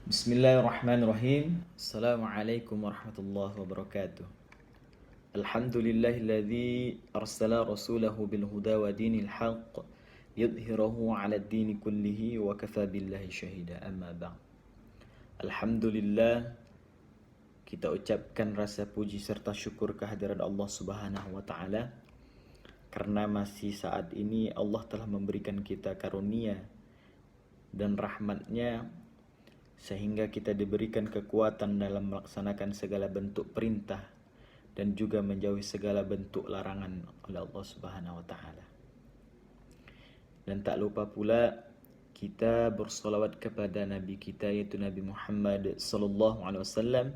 Bismillahirrahmanirrahim. Assalamualaikum warahmatullahi wabarakatuh. Alhamdulillahilladzi arsala rasulahu bil huda wa dinil haqq yudhhirahu 'ala ad-dini kullihi wa kafa billahi syahida. Amma ba'd. Alhamdulillah, kita ucapkan rasa puji serta syukur kehadirat Allah Subhanahu wa taala karena masih saat ini Allah telah memberikan kita karunia dan rahmatnya sehingga kita diberikan kekuatan dalam melaksanakan segala bentuk perintah dan juga menjauhi segala bentuk larangan oleh Allah Subhanahu wa taala. Dan tak lupa pula kita bersolawat kepada Nabi kita yaitu Nabi Muhammad sallallahu alaihi wasallam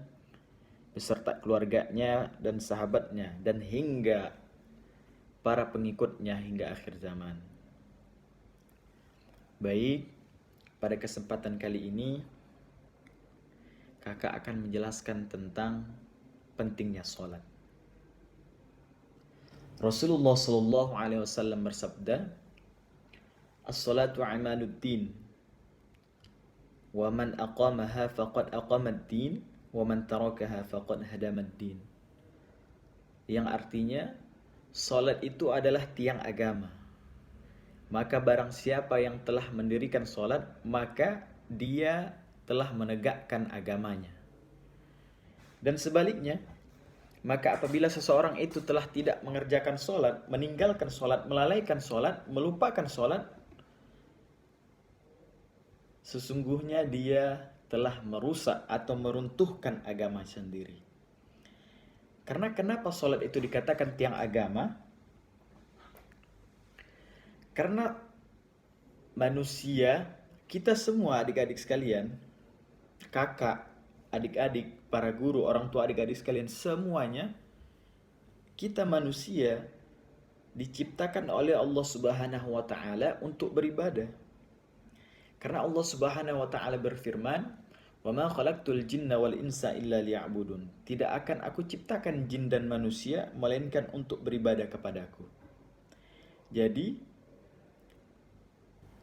beserta keluarganya dan sahabatnya dan hingga para pengikutnya hingga akhir zaman. Baik, pada kesempatan kali ini kakak akan menjelaskan tentang pentingnya sholat. Rasulullah sallallahu alaihi wasallam bersabda, "As-salatu amaluddin, wa man aqamaha faqad aqamad-din, wa man tarakaha faqad hadamad-din." Yang artinya, sholat itu adalah tiang agama. Maka barang siapa yang telah mendirikan sholat, maka dia telah menegakkan agamanya. Dan sebaliknya, maka apabila seseorang itu telah tidak mengerjakan sholat, meninggalkan sholat, melalaikan sholat, melupakan sholat, sesungguhnya dia telah merusak atau meruntuhkan agama sendiri. Karena kenapa sholat itu dikatakan tiang agama? Karena manusia, kita semua adik-adik sekalian, kakak, adik-adik, para guru, orang tua adik-adik sekalian, semuanya kita manusia diciptakan oleh Allah Subhanahu wa taala untuk beribadah. Karena Allah Subhanahu wa taala berfirman, "Wa ma khalaqtul jinna wal insa illa liya'budun." Tidak akan aku ciptakan jin dan manusia melainkan untuk beribadah kepadaku. Jadi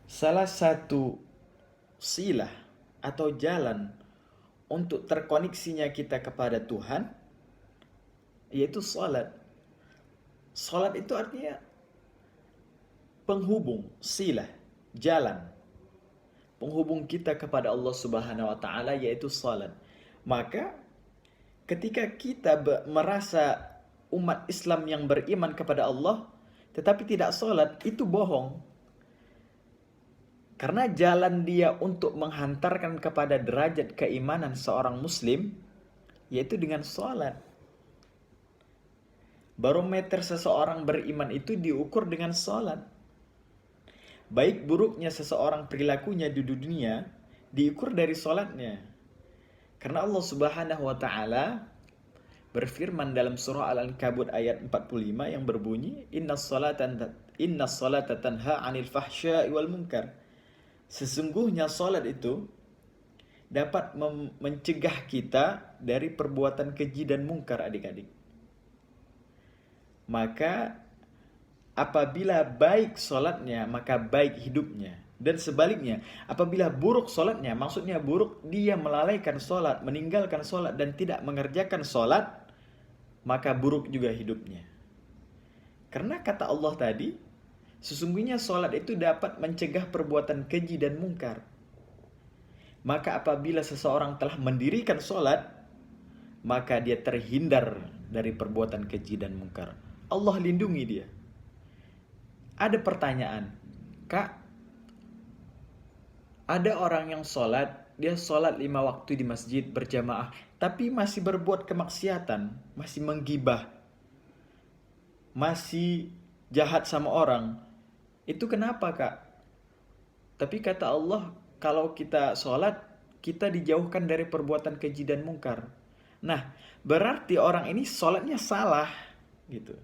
salah satu silah atau jalan untuk terkoneksinya kita kepada Tuhan yaitu salat. Salat itu artinya penghubung, silah, jalan. Penghubung kita kepada Allah Subhanahu wa taala yaitu salat. Maka ketika kita merasa umat Islam yang beriman kepada Allah tetapi tidak salat, itu bohong. Karena jalan dia untuk menghantarkan kepada derajat keimanan seorang muslim yaitu dengan sholat. Barometer seseorang beriman itu diukur dengan sholat. Baik buruknya seseorang perilakunya di dunia diukur dari sholatnya. Karena Allah Subhanahu wa taala berfirman dalam surah Al-Ankabut ayat 45 yang berbunyi, Inna salata tanha 'anil fahsya'i wal munkar. Sesungguhnya sholat itu dapat mencegah kita dari perbuatan keji dan mungkar, adik-adik. Maka apabila baik sholatnya, maka baik hidupnya. Dan sebaliknya, apabila buruk sholatnya, maksudnya buruk dia melalaikan sholat, meninggalkan sholat dan tidak mengerjakan sholat, maka buruk juga hidupnya. Karena kata Allah tadi, sesungguhnya sholat itu dapat mencegah perbuatan keji dan mungkar. Maka apabila seseorang telah mendirikan sholat, maka dia terhindar dari perbuatan keji dan mungkar. Allah lindungi dia. Ada pertanyaan, Kak, ada orang yang sholat, dia sholat 5 waktu di masjid berjamaah, tapi masih berbuat kemaksiatan, masih menggibah, masih jahat sama orang. Itu kenapa, Kak? Tapi kata Allah, kalau kita sholat, kita dijauhkan dari perbuatan keji dan mungkar. Nah, berarti orang ini sholatnya salah, gitu.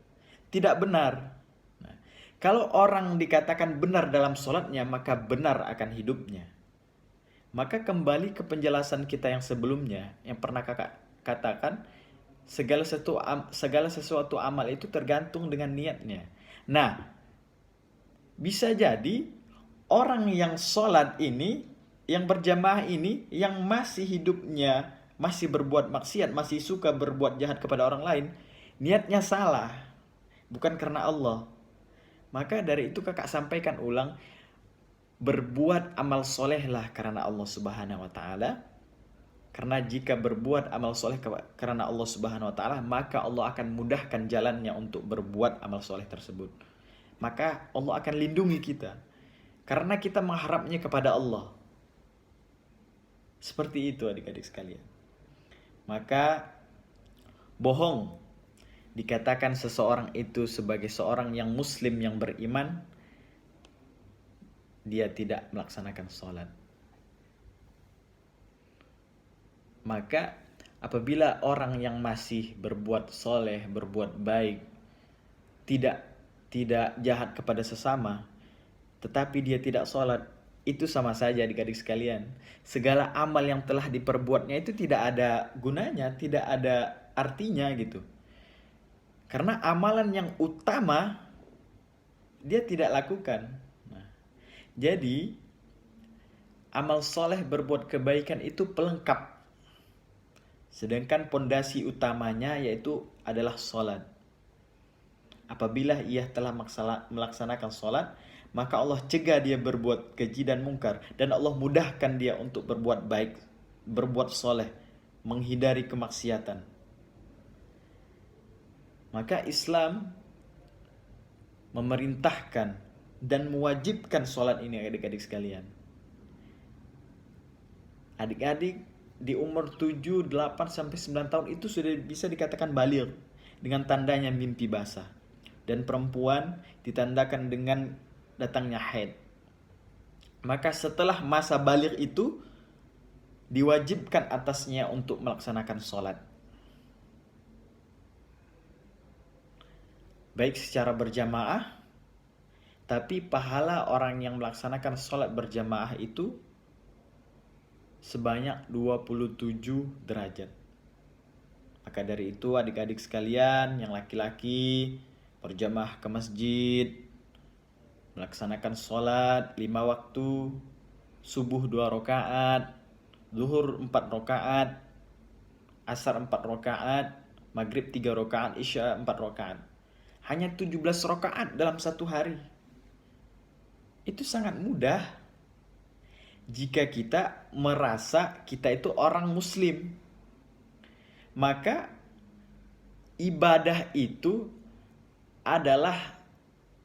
Tidak benar. Nah, kalau orang dikatakan benar dalam sholatnya, maka benar akan hidupnya. Maka kembali ke penjelasan kita yang sebelumnya, yang pernah kakak katakan, segala sesuatu amal itu tergantung dengan niatnya. Nah, bisa jadi orang yang sholat ini yang berjamaah ini yang masih hidupnya masih berbuat maksiat, masih suka berbuat jahat kepada orang lain, niatnya salah, bukan karena Allah. Maka dari itu kakak sampaikan ulang, berbuat amal solehlah karena Allah Subhanahu wa Ta'ala. Karena jika berbuat amal soleh karena Allah Subhanahu wa Ta'ala, maka Allah akan mudahkan jalannya untuk berbuat amal soleh tersebut. Maka Allah akan lindungi kita karena kita mengharapnya kepada Allah. Seperti itu adik-adik sekalian. Maka bohong dikatakan seseorang itu sebagai seorang yang muslim yang beriman, dia tidak melaksanakan sholat. Maka apabila orang yang masih berbuat soleh, berbuat baik, tidak jahat kepada sesama, tetapi dia tidak sholat, itu sama saja adik-adik sekalian. Segala amal yang telah diperbuatnya itu tidak ada gunanya, tidak ada artinya gitu. Karena amalan yang utama dia tidak lakukan. Nah, jadi amal soleh berbuat kebaikan itu pelengkap. Sedangkan pondasi utamanya yaitu adalah sholat. Apabila ia telah melaksanakan sholat, maka Allah cegah dia berbuat keji dan mungkar. Dan Allah mudahkan dia untuk berbuat baik, berbuat soleh, menghindari kemaksiatan. Maka Islam memerintahkan dan mewajibkan sholat ini adik-adik sekalian. Adik-adik di umur 7, 8, sampai 9 tahun itu sudah bisa dikatakan baligh dengan tandanya mimpi basah. Dan perempuan ditandakan dengan datangnya haid. Maka setelah masa baligh itu diwajibkan atasnya untuk melaksanakan sholat. Baik secara berjamaah, tapi pahala orang yang melaksanakan sholat berjamaah itu sebanyak 27 derajat. Maka dari itu adik-adik sekalian yang laki-laki berjamaah ke masjid, melaksanakan sholat 5 waktu, subuh 2 rakaat, zuhur 4 rakaat, asar 4 rakaat, maghrib 3 rakaat, isya 4 rakaat. Hanya 17 rakaat dalam satu hari. Itu sangat mudah jika kita merasa kita itu orang muslim. Maka ibadah itu adalah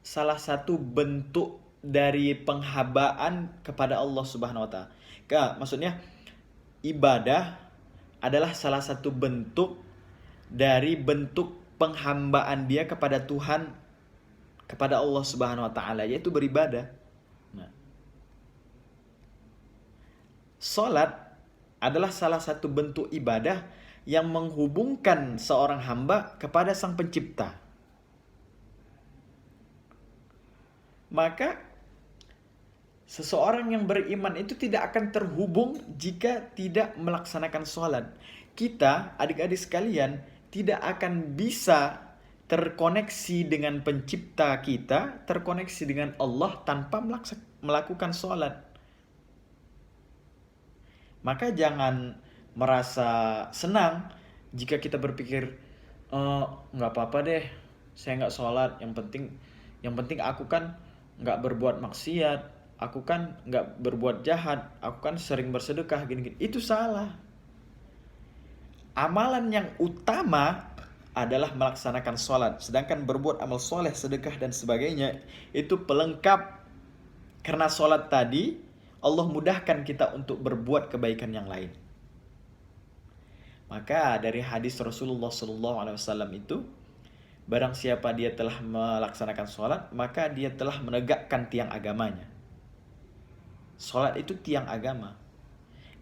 salah satu bentuk dari penghambaan kepada Allah Subhanahu wa Ta'ala. Maksudnya ibadah adalah salah satu bentuk dari bentuk penghambaan dia kepada Tuhan, kepada Allah Subhanahu wa Ta'ala, yaitu beribadah. Nah, salat adalah salah satu bentuk ibadah yang menghubungkan seorang hamba kepada Sang Pencipta. Maka seseorang yang beriman itu tidak akan terhubung jika tidak melaksanakan sholat. Kita, adik-adik sekalian, tidak akan bisa terkoneksi dengan pencipta kita, terkoneksi dengan Allah tanpa melakukan sholat. Maka jangan merasa senang jika kita berpikir, nggak apa-apa deh, saya nggak sholat, yang penting aku kan nggak berbuat maksiat, aku kan nggak berbuat jahat, aku kan sering bersedekah gini-gini. Itu salah. Amalan yang utama adalah melaksanakan sholat. Sedangkan berbuat amal soleh, sedekah dan sebagainya itu pelengkap. Karena sholat tadi Allah mudahkan kita untuk berbuat kebaikan yang lain. Maka dari hadis Rasulullah SAW itu, barang siapa dia telah melaksanakan sholat, maka dia telah menegakkan tiang agamanya. Sholat itu tiang agama.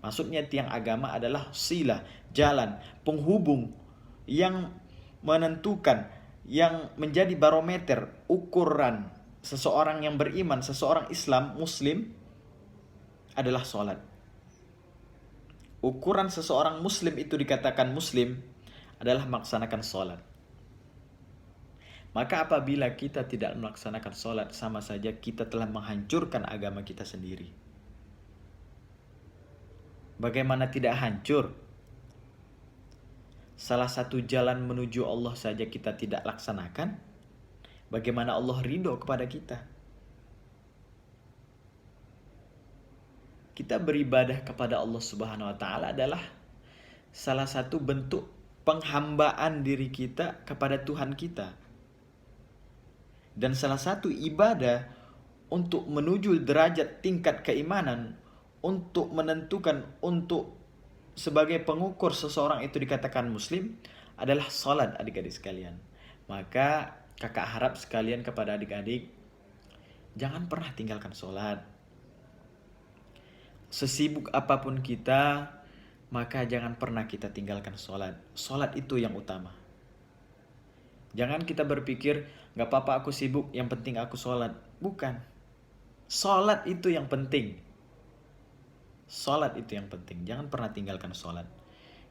Maksudnya tiang agama adalah silah, jalan, penghubung yang menentukan, yang menjadi barometer, ukuran seseorang yang beriman, seseorang Islam, Muslim, adalah sholat. Ukuran seseorang Muslim itu dikatakan Muslim adalah melaksanakan sholat. Maka apabila kita tidak melaksanakan sholat, sama saja kita telah menghancurkan agama kita sendiri. Bagaimana tidak hancur? Salah satu jalan menuju Allah saja kita tidak laksanakan. Bagaimana Allah ridho kepada kita? Kita beribadah kepada Allah Subhanahu wa taala adalah salah satu bentuk penghambaan diri kita kepada Tuhan kita. Dan salah satu ibadah untuk menuju derajat tingkat keimanan, untuk menentukan, untuk sebagai pengukur seseorang itu dikatakan muslim adalah salat, adik-adik sekalian. Maka kakak harap sekalian kepada adik-adik, jangan pernah tinggalkan salat. Sesibuk apapun kita, maka jangan pernah kita tinggalkan salat. Salat itu yang utama. Jangan kita berpikir, gak apa-apa aku sibuk, yang penting aku salat. Bukan. Salat itu yang penting. Salat itu yang penting. Jangan pernah tinggalkan salat.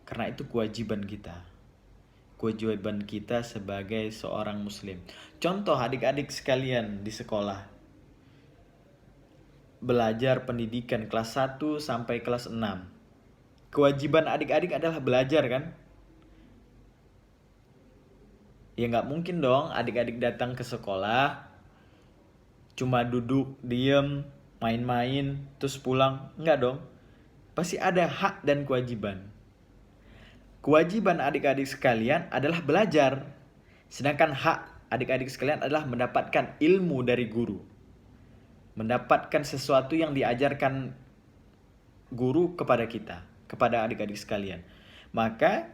Karena itu kewajiban kita. Kewajiban kita sebagai seorang muslim. Contoh adik-adik sekalian di sekolah. Belajar pendidikan kelas 1 sampai kelas 6. Kewajiban adik-adik adalah belajar kan? Ya nggak mungkin dong adik-adik datang ke sekolah cuma duduk, diem, main-main, terus pulang. Enggak dong. Pasti ada hak dan kewajiban. Kewajiban adik-adik sekalian adalah belajar. Sedangkan hak adik-adik sekalian adalah mendapatkan ilmu dari guru. Mendapatkan sesuatu yang diajarkan guru kepada kita, kepada adik-adik sekalian. Maka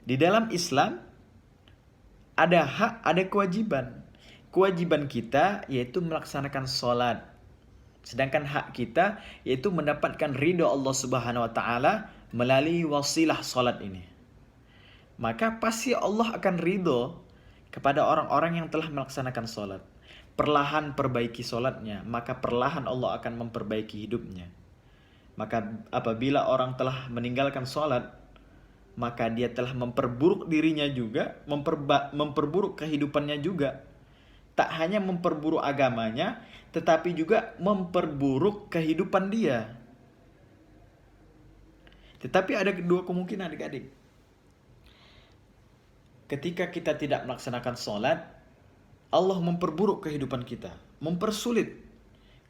di dalam Islam ada hak, ada kewajiban. Kewajiban kita yaitu melaksanakan sholat. Sedangkan hak kita yaitu mendapatkan ridho Allah Subhanahu wa taala melalui wasilah sholat ini. Maka pasti Allah akan ridho kepada orang-orang yang telah melaksanakan sholat. Perlahan perbaiki sholatnya, maka perlahan Allah akan memperbaiki hidupnya. Maka apabila orang telah meninggalkan sholat, maka dia telah memperburuk dirinya juga, memperburuk kehidupannya juga. Tak hanya memperburuk agamanya, tetapi juga memperburuk kehidupan dia. Tetapi ada kedua kemungkinan adik-adik. Ketika kita tidak melaksanakan sholat, Allah memperburuk kehidupan kita, mempersulit.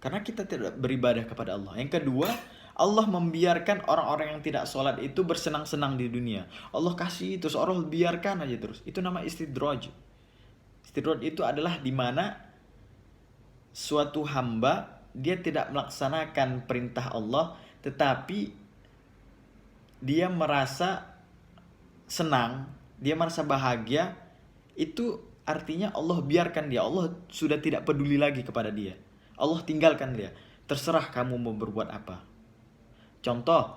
Karena kita tidak beribadah kepada Allah. Yang kedua, Allah membiarkan orang-orang yang tidak sholat itu bersenang-senang di dunia. Allah kasih terus, Allah biarkan aja terus. Itu nama istidraj. Istidraj itu adalah di mana suatu hamba dia tidak melaksanakan perintah Allah, tetapi dia merasa senang, dia merasa bahagia. Itu artinya Allah biarkan dia. Allah sudah tidak peduli lagi kepada dia. Allah tinggalkan dia. Terserah kamu mau berbuat apa. Contoh,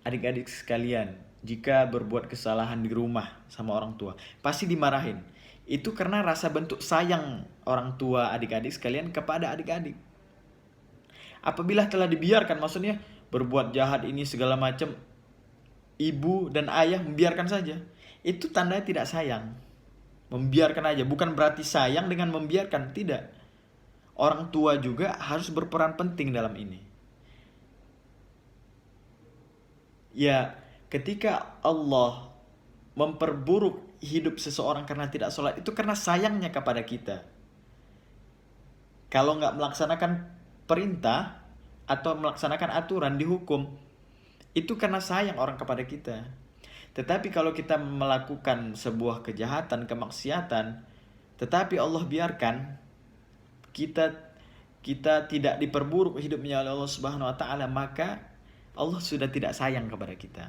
adik-adik sekalian, jika berbuat kesalahan di rumah sama orang tua, pasti dimarahin. Itu karena rasa bentuk sayang orang tua adik-adik sekalian kepada adik-adik. Apabila telah dibiarkan, maksudnya berbuat jahat ini segala macam, ibu dan ayah membiarkan saja. Itu tandanya tidak sayang. Membiarkan aja, bukan berarti sayang dengan membiarkan, tidak. Orang tua juga harus berperan penting dalam ini. Ya, ketika Allah memperburuk hidup seseorang karena tidak sholat, itu karena sayangnya kepada kita. Kalau nggak melaksanakan perintah atau melaksanakan aturan dihukum, itu karena sayang orang kepada kita. Tetapi kalau kita melakukan sebuah kejahatan, kemaksiatan, tetapi Allah biarkan, kita tidak diperburuk hidupnya oleh Allah Subhanahu wa taala, maka Allah sudah tidak sayang kepada kita.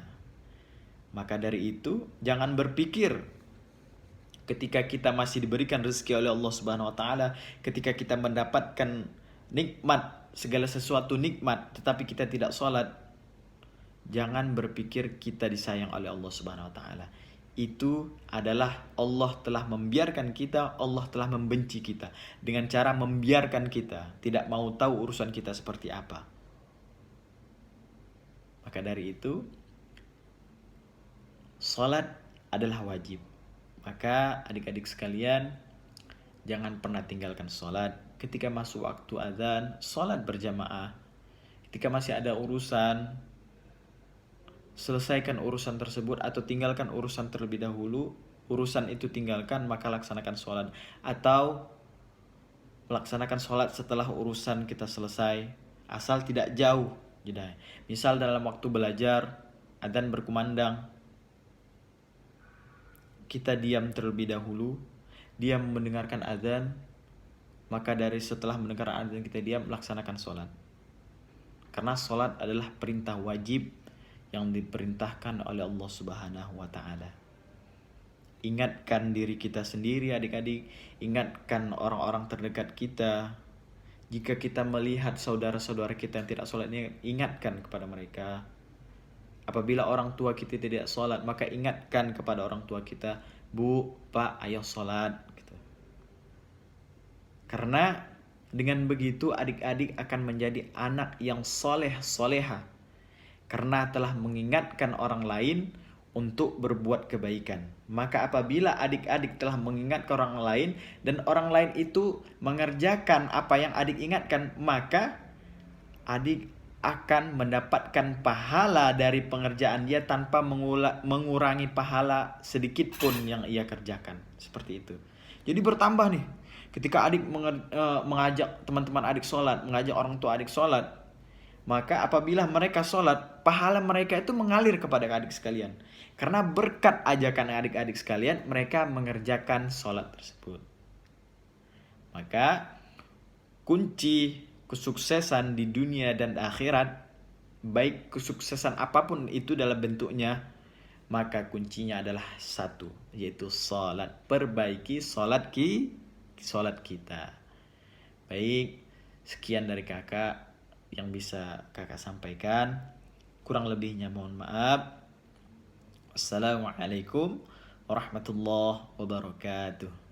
Maka dari itu, jangan berpikir ketika kita masih diberikan rezeki oleh Allah Subhanahu wa taala, ketika kita mendapatkan nikmat, segala sesuatu nikmat, tetapi kita tidak sholat, jangan berpikir kita disayang oleh Allah Subhanahu wa taala. Itu adalah Allah telah membiarkan kita, Allah telah membenci kita dengan cara membiarkan kita, tidak mau tahu urusan kita seperti apa. Maka dari itu, salat adalah wajib. Maka adik-adik sekalian, jangan pernah tinggalkan salat. Ketika masuk waktu azan, salat berjamaah. Ketika masih ada urusan, selesaikan urusan tersebut atau tinggalkan urusan terlebih dahulu, urusan itu tinggalkan maka laksanakan sholat, atau melaksanakan sholat setelah urusan kita selesai, asal tidak jauh jeda. Misal dalam waktu belajar, adzan berkumandang, kita diam terlebih dahulu, diam mendengarkan adzan, maka dari setelah mendengarkan adzan kita diam, laksanakan sholat. Karena sholat adalah perintah wajib yang diperintahkan oleh Allah Subhanahu wa Ta'ala. Ingatkan diri kita sendiri, adik-adik, ingatkan orang-orang terdekat kita. Jika kita melihat saudara-saudara kita yang tidak sholat, ingatkan kepada mereka. Apabila orang tua kita tidak sholat, maka ingatkan kepada orang tua kita, Bu, Pak, ayo sholat. Gitu. Karena dengan begitu adik-adik akan menjadi anak yang soleh, soleha. Karena telah mengingatkan orang lain untuk berbuat kebaikan. Maka apabila adik-adik telah mengingatkan orang lain dan orang lain itu mengerjakan apa yang adik ingatkan, maka adik akan mendapatkan pahala dari pengerjaan dia tanpa mengurangi pahala sedikit pun yang ia kerjakan. Seperti itu. Jadi bertambah nih. Ketika adik mengajak teman-teman adik sholat, mengajak orang tua adik sholat, maka apabila mereka sholat, pahala mereka itu mengalir kepada adik sekalian. Karena berkat ajakan adik-adik sekalian, mereka mengerjakan sholat tersebut. Maka kunci kesuksesan di dunia dan akhirat, baik kesuksesan apapun itu dalam bentuknya, maka kuncinya adalah satu, yaitu sholat. Perbaiki sholat kita. Baik, sekian dari kakak yang bisa kakak sampaikan. Kurang lebihnya mohon maaf. Assalamualaikum warahmatullahi wabarakatuh.